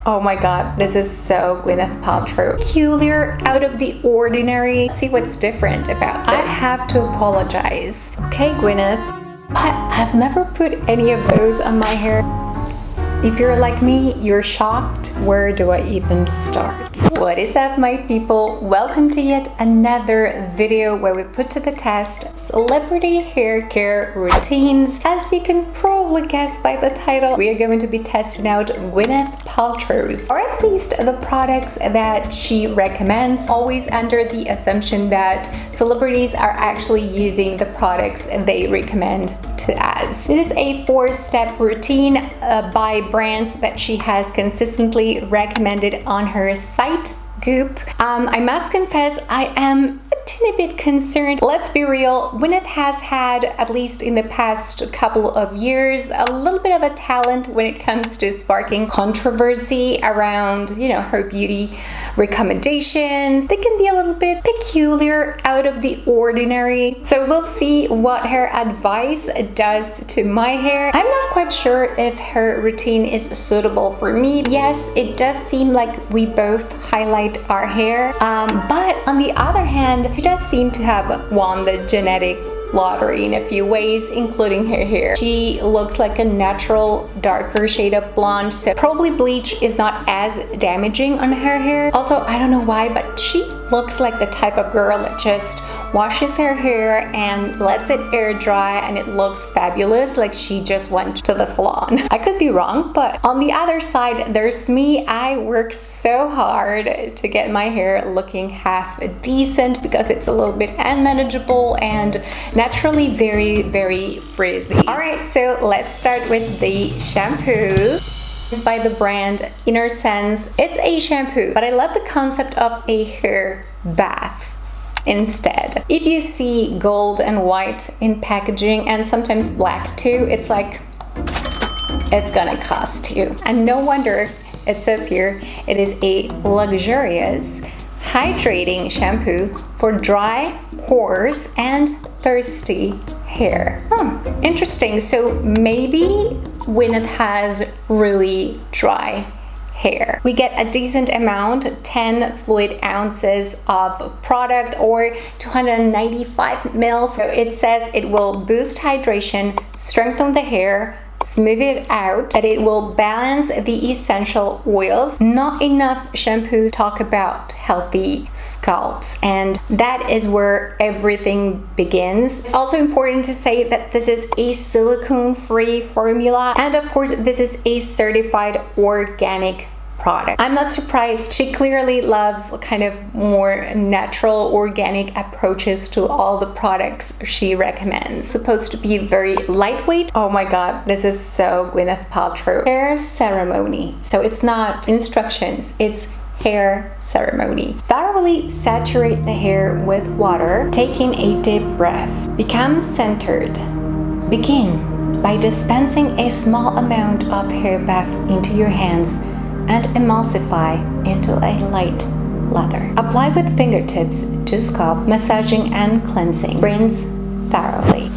Oh my god, this is so Gwyneth Paltrow. Peculiar, out of the ordinary. Let's see what's different about this. I have to apologize. Okay, Gwyneth, but I've never put any of those on my hair. If you're like me, you're shocked. Where do I even start? What is up, my people? Welcome to yet another video where we put to the test celebrity hair care routines. As you can probably guess by the title, we are going to be testing out Gwyneth Paltrow's, or at least the products that she recommends, always under the assumption that celebrities are actually using the products they recommend to us. This is a 4-step routine by brands that she has consistently recommended on her site, Goop. I must confess, I am a teeny bit concerned. Let's be real, Gwyneth has had, at least in the past couple of years, a little bit of a talent when it comes to sparking controversy around, her beauty recommendations. They can be a little bit peculiar, out of the ordinary. So we'll see what her advice does to my hair. I'm not quite sure if her routine is suitable for me. Yes, it does seem like we both highlight our hair, but on the other hand, she does seem to have won the genetic lottery in a few ways, including her hair. She looks like a natural darker shade of blonde, so probably bleach is not as damaging on her hair. Also, I don't know why, but she looks like the type of girl that just washes her hair and lets it air dry and it looks fabulous, like she just went to the salon. I could be wrong, but on the other side, there's me. I work so hard to get my hair looking half decent because it's a little bit unmanageable and naturally very, very frizzy. Alright, so let's start with the shampoo. It's by the brand Inner Sense. It's a shampoo, but I love the concept of a hair bath instead. If you see gold and white in packaging and sometimes black too, it's like it's gonna cost you. And no wonder it says here it is a luxurious hydrating shampoo for dry, coarse, and thirsty hair. Interesting. So maybe Gwyneth has really dry hair. We get a decent amount, 10 fluid ounces of product or 295 mils. So it says it will boost hydration, strengthen the hair, smooth it out, that it will balance the essential oils. Not enough shampoos talk about healthy scalps, and that is where everything begins. It's also important to say that this is a silicone-free formula, and of course this is a certified organic product. I'm not surprised. She clearly loves kind of more natural, organic approaches to all the products she recommends. Supposed to be very lightweight. Oh my god, this is so Gwyneth Paltrow. Hair ceremony. So it's not instructions, it's hair ceremony. Thoroughly saturate the hair with water, taking a deep breath. Become centered. Begin by dispensing a small amount of hair bath into your hands and emulsify into a light lather. Apply with fingertips to scalp, massaging and cleansing. Rinse thoroughly.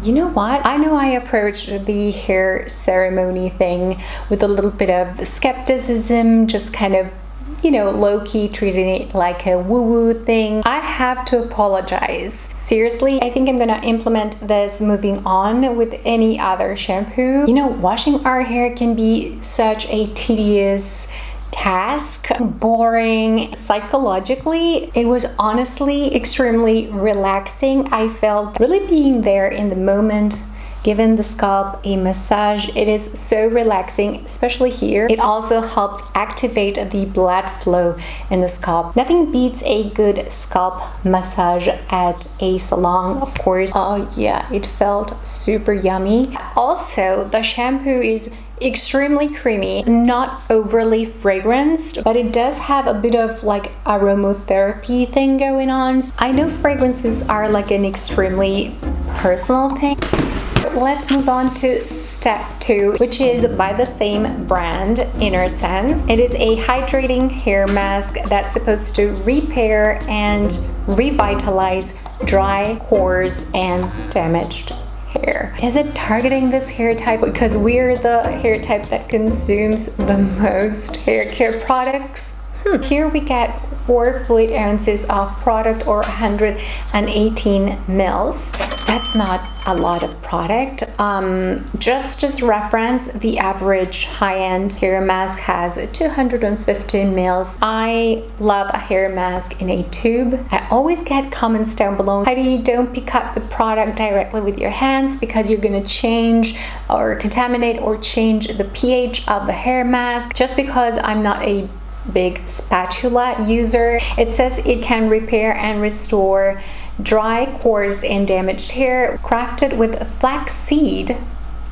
You know what? I know I approached the hair ceremony thing with a little bit of skepticism, just kind of low-key treating it like a woo-woo thing. I have to apologize. Seriously, I think I'm gonna implement this moving on with any other shampoo. Washing our hair can be such a tedious task, boring. Psychologically, it was honestly extremely relaxing. I felt really being there in the moment, giving the scalp a massage. It is so relaxing, especially here. It also helps activate the blood flow in the scalp. Nothing beats a good scalp massage at a salon, of course. Oh yeah, it felt super yummy. Also, the shampoo is extremely creamy, not overly fragranced, but it does have a bit of like aromatherapy thing going on. I know fragrances are like an extremely personal thing. Let's move on to step 2, which is by the same brand, Inner Sense. It is a hydrating hair mask that's supposed to repair and revitalize dry, coarse, and damaged hair. Is it targeting this hair type? Because we're the hair type that consumes the most hair care products. Here we get 4 fluid ounces of product, or 118 mils. That's not a lot of product. Just reference, the average high-end hair mask has 250 mils. I love a hair mask in a tube. I always get comments down below, Heidi, don't pick up the product directly with your hands because you're gonna change or contaminate or change the pH of the hair mask. Just because I'm not a big spatula user, it says it can repair and restore dry, coarse, and damaged hair, crafted with flaxseed.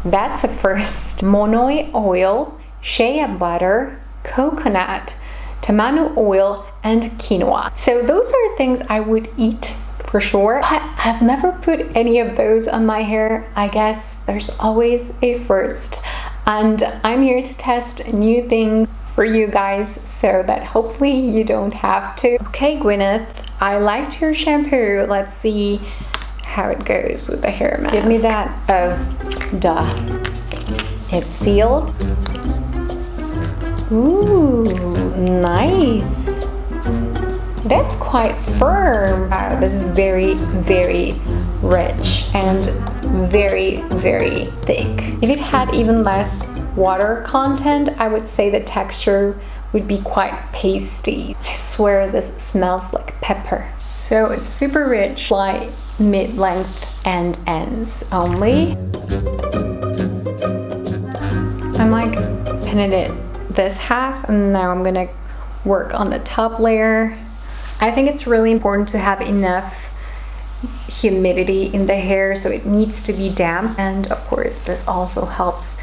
That's a first. Monoi oil, shea butter, coconut, tamanu oil, and quinoa. So those are things I would eat for sure, but I've never put any of those on my hair. I guess there's always a first, and I'm here to test new things for you guys so that hopefully you don't have to. Okay, Gwyneth, I liked your shampoo. Let's see how it goes with the hair mask. Give me that. Oh, duh. It's sealed. Ooh, nice. That's quite firm. Wow, this is very, very rich and very, very thick. If it had even less water content, I would say the texture would be quite pasty. I swear this smells like pepper. So it's super rich, like mid-length and ends only. I'm like pinning it this half, and now I'm gonna work on the top layer. I think it's really important to have enough humidity in the hair, so it needs to be damp, and of course this also helps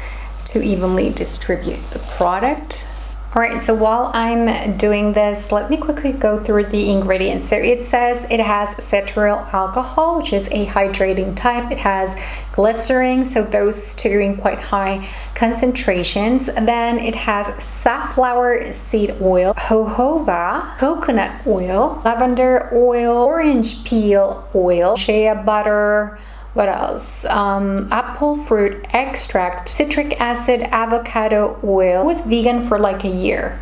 to evenly distribute the product. Alright, so while I'm doing this, let me quickly go through the ingredients. So it says it has cetyl alcohol, which is a hydrating type. It has glycerin, so those two in quite high concentrations. Then it has safflower seed oil, jojoba, coconut oil, lavender oil, orange peel oil, shea butter, what else? Apple fruit extract, citric acid, avocado oil. I was vegan for like a year.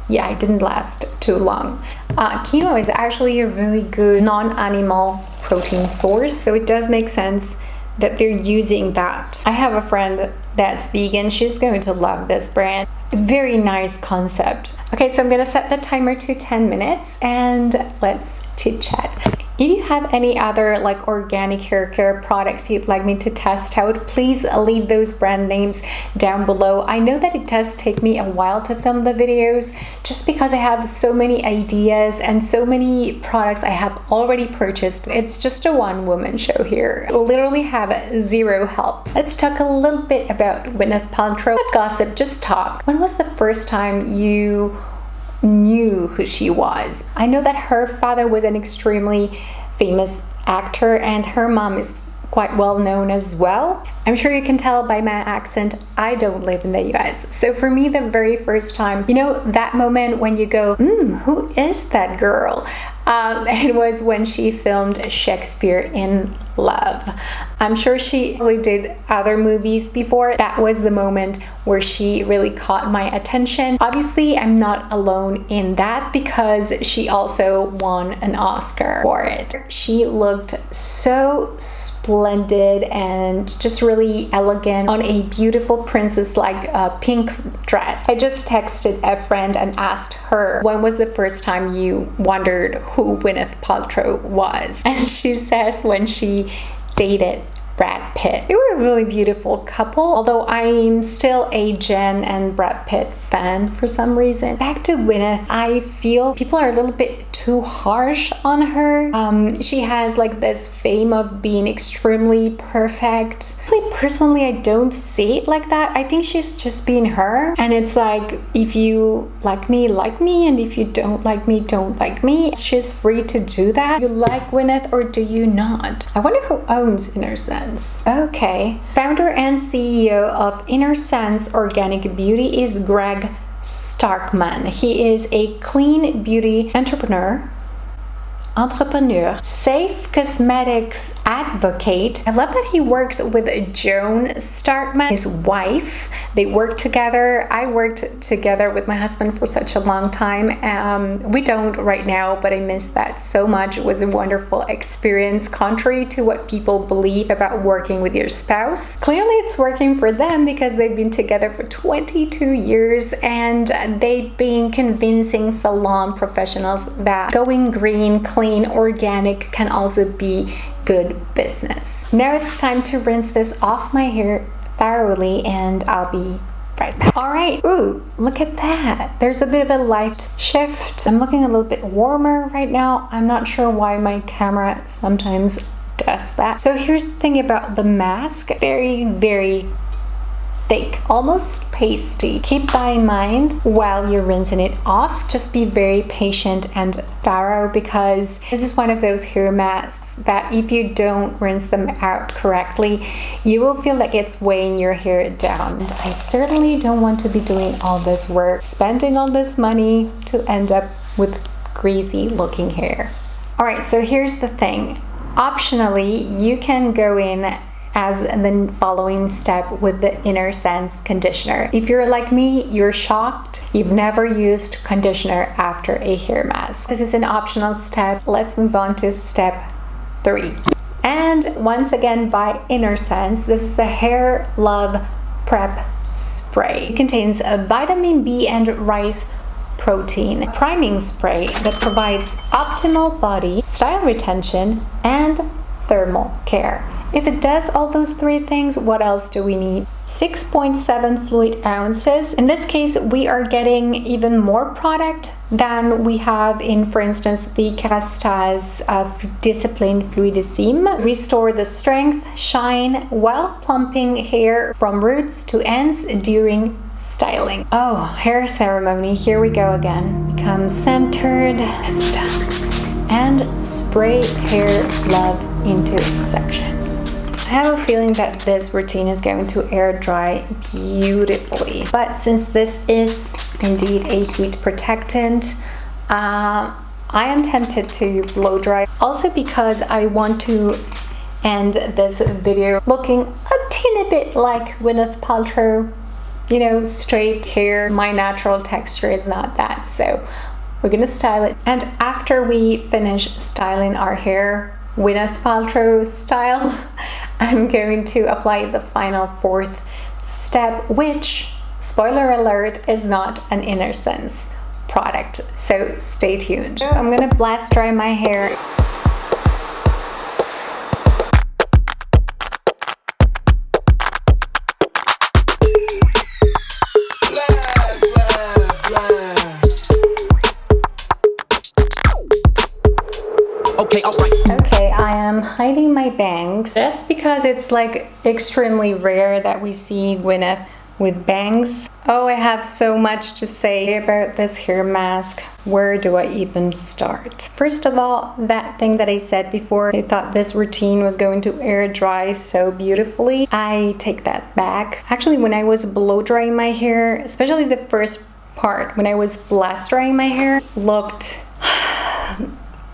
Yeah, it didn't last too long. Quinoa is actually a really good non-animal protein source, so it does make sense that they're using that. I have a friend that's vegan. She's going to love this brand. Very nice concept. Okay, so I'm gonna set the timer to 10 minutes and let's chit chat. If you have any other like organic hair care products you'd like me to test out, please leave those brand names down below. I know that it does take me a while to film the videos just because I have so many ideas and so many products I have already purchased. It's just a one-woman show here. I literally have zero help. Let's talk a little bit about Gwyneth Paltrow. Not gossip, just talk. When was the first time you knew who she was? I know that her father was an extremely famous actor and her mom is quite well known as well. I'm sure you can tell by my accent, I don't live in the US. So for me, the very first time, you know, that moment when you go, who is that girl? It was when she filmed Shakespeare in Love. I'm sure she really did other movies before. That was the moment where she really caught my attention. Obviously, I'm not alone in that because she also won an Oscar for it. She looked so splendid and just really elegant on a beautiful princess-like pink dress. I just texted a friend and asked her, when was the first time you wondered who Gwyneth Paltrow was? And she says when she dated Brad Pitt. They were a really beautiful couple, although I'm still a Jen and Brad Pitt fan for some reason. Back to Gwyneth, I feel people are a little bit too harsh on her. She has like this fame of being extremely perfect. Personally, I don't see it like that. I think she's just being her, and it's like, if you like me, and if you don't like me, don't like me. She's free to do that. You like Gwyneth or do you not? I wonder who owns Inner Sense. Okay. Founder and CEO of Inner Sense Organic Beauty is Greg Starkman. He is a clean beauty entrepreneur. entrepreneur, safe cosmetics advocate. I love that he works with Joan Starkman, his wife. They work together. I worked together with my husband for such a long time. We don't right now, but I miss that so much. It was a wonderful experience, contrary to what people believe about working with your spouse. Clearly it's working for them because they've been together for 22 years and they've been convincing salon professionals that going green, clean, organic can also be good business. Now it's time to rinse this off my hair thoroughly and I'll be right back. All right, ooh, look at that. There's a bit of a light shift. I'm looking a little bit warmer right now. I'm not sure why my camera sometimes does that. So here's the thing about the mask. Very, very thick, almost pasty. Keep that in mind while you're rinsing it off. Just be very patient and thorough because this is one of those hair masks that if you don't rinse them out correctly, you will feel like it's weighing your hair down. And I certainly don't want to be doing all this work, spending all this money to end up with greasy looking hair. All right, so here's the thing. Optionally, you can go in as the following step with the Inner Sense conditioner. If you're like me, you're shocked. You've never used conditioner after a hair mask. This is an optional step. Let's move on to step 3. And once again by Inner Sense, this is the Hair Love Prep Spray. It contains a vitamin B and rice protein priming spray that provides optimal body style retention and thermal care. If it does all those 3 things, what else do we need? 6.7 fluid ounces. In this case, we are getting even more product than we have in, for instance, the Kerastase Discipline Fluidissime. Restore the strength, shine, while plumping hair from roots to ends during styling. Oh, hair ceremony, here we go again. Become centered, it's done. And spray Hair Love into sections. I have a feeling that this routine is going to air dry beautifully, but since this is indeed a heat protectant, I am tempted to blow dry, also because I want to end this video looking a teeny bit like Gwyneth Paltrow, you know, straight hair. My natural texture is not that, so we're gonna style it, and after we finish styling our hair Gwyneth Paltrow style, I'm going to apply the final 4th step, which, spoiler alert, is not an Inner Sense product, so stay tuned. I'm gonna blast dry my hair. Okay, all right. Okay, I am hiding my bangs just because it's like extremely rare that we see Gwyneth with bangs. Oh, I have so much to say about this hair mask. Where do I even start? First of all, that thing that I said before, I thought this routine was going to air dry so beautifully. I take that back. Actually, when I was blow drying my hair, especially the first part, when I was blast drying my hair, looked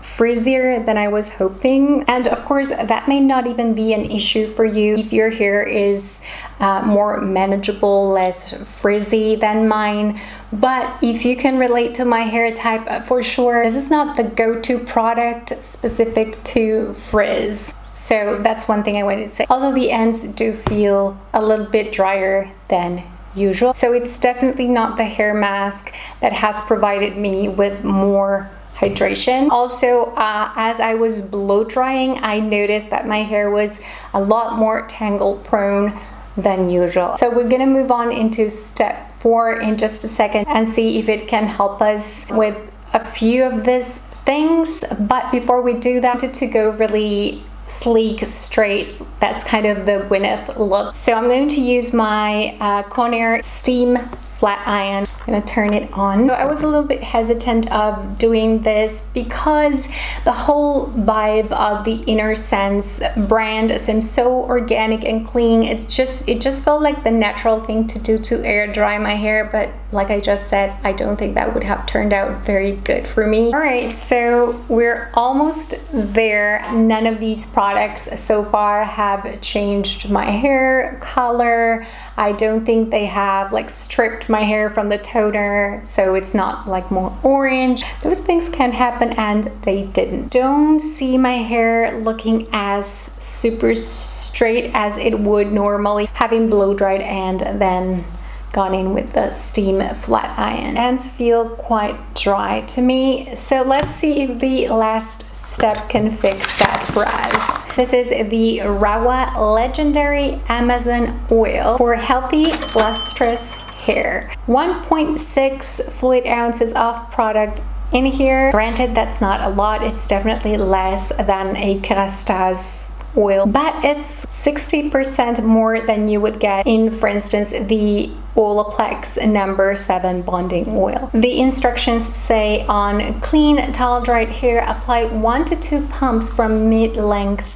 frizzier than I was hoping. And of course, that may not even be an issue for you if your hair is more manageable, less frizzy than mine. But if you can relate to my hair type, for sure, this is not the go-to product specific to frizz. So that's one thing I wanted to say. Also, the ends do feel a little bit drier than usual. So it's definitely not the hair mask that has provided me with more hydration. Also, as I was blow drying, I noticed that my hair was a lot more tangle prone than usual. So we're gonna move on into step 4 in just a second and see if it can help us with a few of these things. But before we do that, I wanted to go really sleek, straight. That's kind of the Gwyneth look. So I'm going to use my Conair Steam Flat Iron. I'm gonna turn it on. So I was a little bit hesitant of doing this because the whole vibe of the Inner Sense brand seems so organic and clean. It just felt like the natural thing to do to air dry my hair, but like I just said, I don't think that would have turned out very good for me. All right, so we're almost there. None of these products so far have changed my hair color. I don't think they have like stripped my hair from the toner, so it's not like more orange. Those things can happen, and they didn't. Don't see my hair looking as super straight as it would normally, having blow dried and then gone in with the steam flat iron. Hands feel quite dry to me, so let's see if the last step can fix that for us. This is the Rawa Legendary Amazon Oil for healthy, lustrous hair. 1.6 fluid ounces of product in here. Granted, that's not a lot. It's definitely less than a Kerastase oil, but it's 60% more than you would get in, for instance, the Olaplex No. 7 bonding oil. The instructions say on clean towel dried hair, apply 1 to 2 pumps from mid-length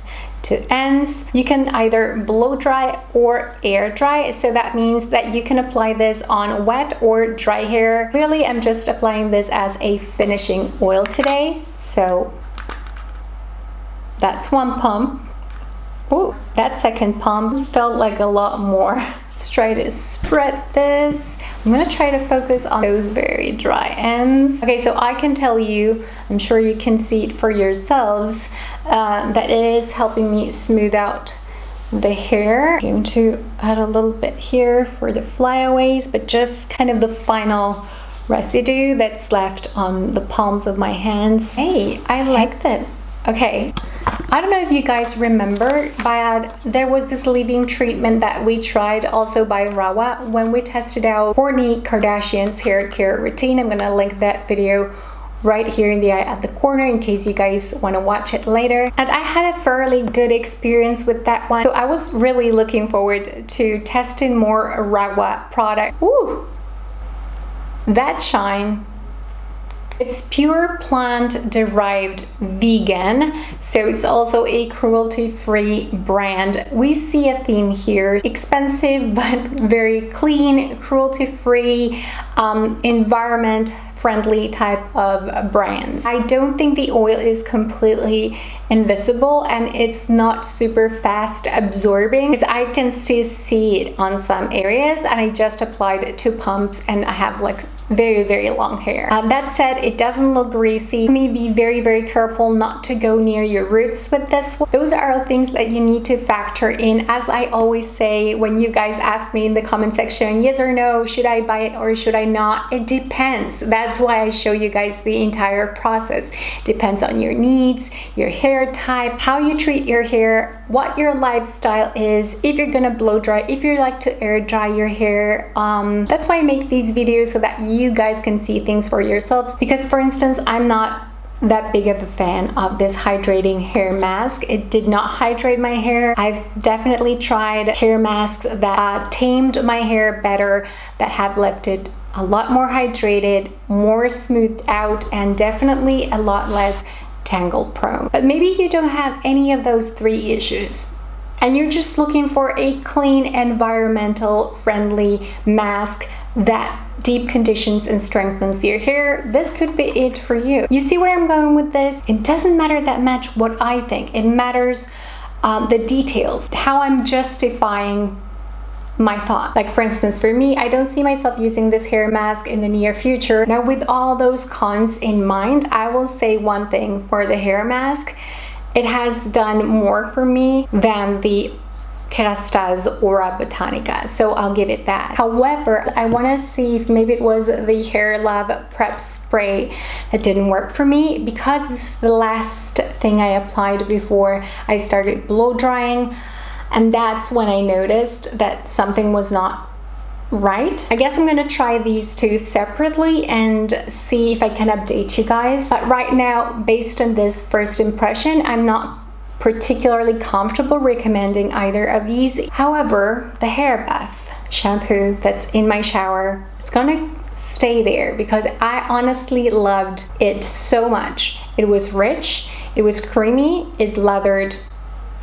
to ends. You can either blow dry or air dry, so that means that you can apply this on wet or dry hair. Clearly, I'm just applying this as a finishing oil today, so that's one pump. Oh, that second pump felt like a lot more. Let's try to spread this. I'm gonna try to focus on those very dry ends. Okay, so I can tell you, I'm sure you can see it for yourselves, that it is helping me smooth out the hair. I'm going to add a little bit here for the flyaways, but just kind of the final residue that's left on the palms of my hands. Hey, I like this. Okay, I don't know if you guys remember, but there was this leave-in treatment that we tried also by Rawa when we tested out Kourtney Kardashian's hair care routine. I'm gonna link that video right here in the eye at the corner in case you guys want to watch it later. And I had a fairly good experience with that one, so I was really looking forward to testing more Rawa product. Ooh, that shine. It's pure plant-derived vegan, so it's also a cruelty-free brand. We see a theme here: expensive but very clean, cruelty-free, environment-friendly type of brands. I don't think the oil is completely invisible, and it's not super fast absorbing, because I can still see it on some areas, and I just applied 2 pumps and I have like very long hair. That said, it doesn't look greasy. You may be very careful not to go near your roots with this one. Those are things that you need to factor in. As I always say when you guys ask me in the comment section, yes or no, should I buy it or should I not? It depends. That's why I show you guys the entire process. Depends on your needs, your hair type, how you treat your hair, what your lifestyle is, if you're gonna blow dry, if you like to air dry your hair. That's why I make these videos, so that you guys can see things for yourselves. Because for instance, I'm not that big of a fan of this hydrating hair mask. It did not hydrate my hair. I've definitely tried hair masks that tamed my hair better, that have left it a lot more hydrated, more smoothed out, and definitely a lot less tangle prone. But maybe you don't have any of those 3 issues, and you're just looking for a clean, environmental friendly mask that deep conditions and strengthens your hair. This could be it for you. You see where I'm going with this? It doesn't matter that much what I think. It matters the details, how I'm justifying my thought. Like for instance, for me, I don't see myself using this hair mask in the near future. Now, with all those cons in mind, I will say one thing for the hair mask: it has done more for me than the Kerastase Aura Botanica, so I'll give it that. However, I want to see if maybe it was the Hair Lab Prep Spray that didn't work for me, because this is the last thing I applied before I started blow drying, and that's when I noticed that something was not right. I guess I'm gonna try these 2 separately and see if I can update you guys. But right now, based on this first impression, I'm not particularly comfortable recommending either of these. However, the hair bath shampoo that's in my shower, it's gonna stay there because I honestly loved it so much. It was rich, it was creamy, it lathered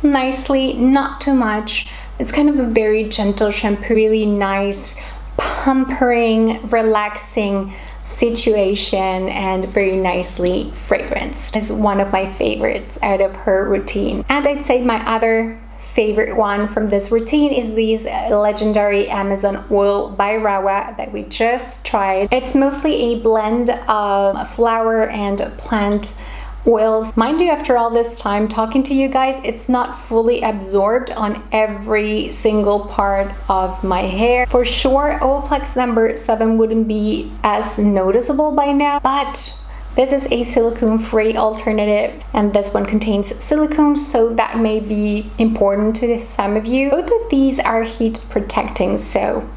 nicely, not too much. It's kind of a very gentle shampoo, really nice pampering, relaxing situation and very nicely fragranced. It's one of my favorites out of her routine. And I'd say my other favorite one from this routine is these legendary Amazon oil by Rawa that we just tried. It's mostly a blend of flower and plant oils. Mind you, after all this time talking to you guys, it's not fully absorbed on every single part of my hair. For sure, Olaplex number 7 wouldn't be as noticeable by now, but this is a silicone-free alternative, and this one contains silicone, so that may be important to some of you. Both of these are heat protecting, so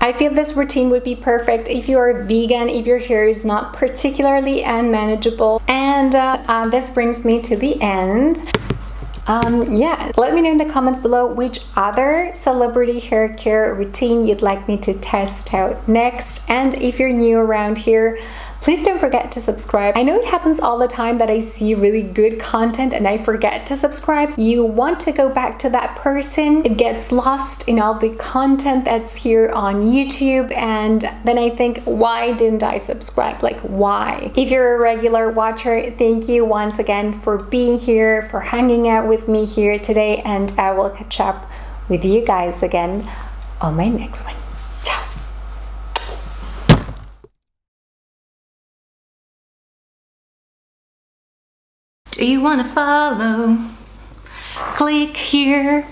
I feel this routine would be perfect if you are vegan, if your hair is not particularly unmanageable. And this brings me to the end. Yeah, let me know in the comments below which other celebrity hair care routine you'd like me to test out next. And if you're new around here, please don't forget to subscribe. I know it happens all the time that I see really good content and I forget to subscribe. You want to go back to that person, it gets lost in all the content that's here on YouTube, and then I think, why didn't I subscribe? Like, why? If you're a regular watcher, thank you once again for being here, for hanging out with me here today, and I will catch up with you guys again on my next one. Ciao! Do you want to follow? Click here.